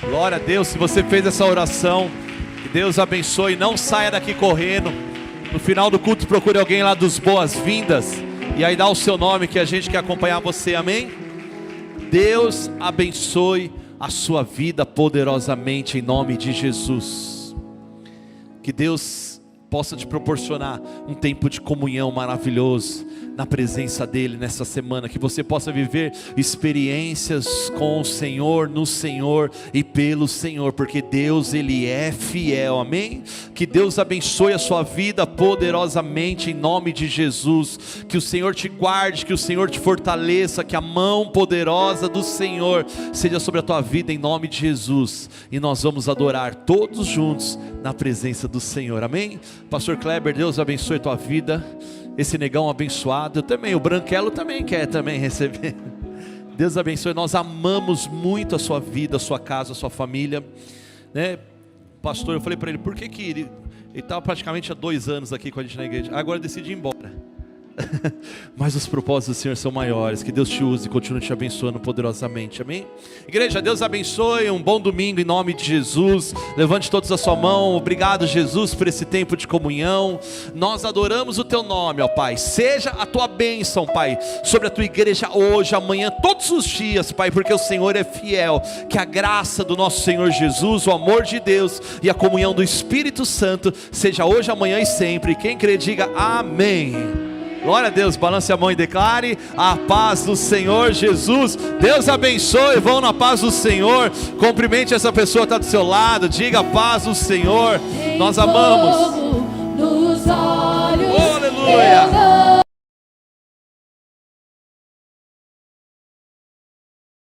Speaker 3: Glória a Deus. Se você fez essa oração, que Deus abençoe. Não saia daqui correndo. No final do culto, procure alguém lá dos boas-vindas, e aí dá o seu nome, que a gente quer acompanhar você. Amém? Deus abençoe a sua vida poderosamente, em nome de Jesus. Que Deus possa te proporcionar um tempo de comunhão maravilhoso na presença dEle nessa semana. Que você possa viver experiências com o Senhor, no Senhor e pelo Senhor, porque Deus, Ele é fiel. Amém? Que Deus abençoe a sua vida poderosamente, em nome de Jesus. Que o Senhor te guarde, que o Senhor te fortaleça, que a mão poderosa do Senhor seja sobre a tua vida, em nome de Jesus. E nós vamos adorar todos juntos na presença do Senhor. Amém? Pastor Kleber, Deus abençoe a tua vida. Esse negão abençoado, eu também, o Branquelo também quer também receber. Deus abençoe. Nós amamos muito a sua vida, a sua casa, a sua família, né? pastor, eu falei para ele, por que ele estava praticamente há 2 anos aqui com a gente na igreja, agora decide ir embora. Mas os propósitos do Senhor são maiores. Que Deus te use e continue te abençoando poderosamente, amém? Igreja, Deus abençoe, um bom domingo em nome de Jesus. Levante todos a sua mão. Obrigado, Jesus, por esse tempo de comunhão. Nós adoramos o teu nome, ó Pai. Seja a tua bênção, Pai, sobre a tua igreja hoje, amanhã, todos os dias, Pai, porque o Senhor é fiel. Que a graça do nosso Senhor Jesus, o amor de Deus e a comunhão do Espírito Santo seja hoje, amanhã e sempre. Quem crê, diga amém. Glória a Deus, balance a mão e declare a paz do Senhor Jesus. Deus abençoe, vão na paz do Senhor. Cumprimente essa pessoa que está do seu lado, diga a paz do Senhor. Nós amamos.
Speaker 2: Nos olhos,
Speaker 3: aleluia.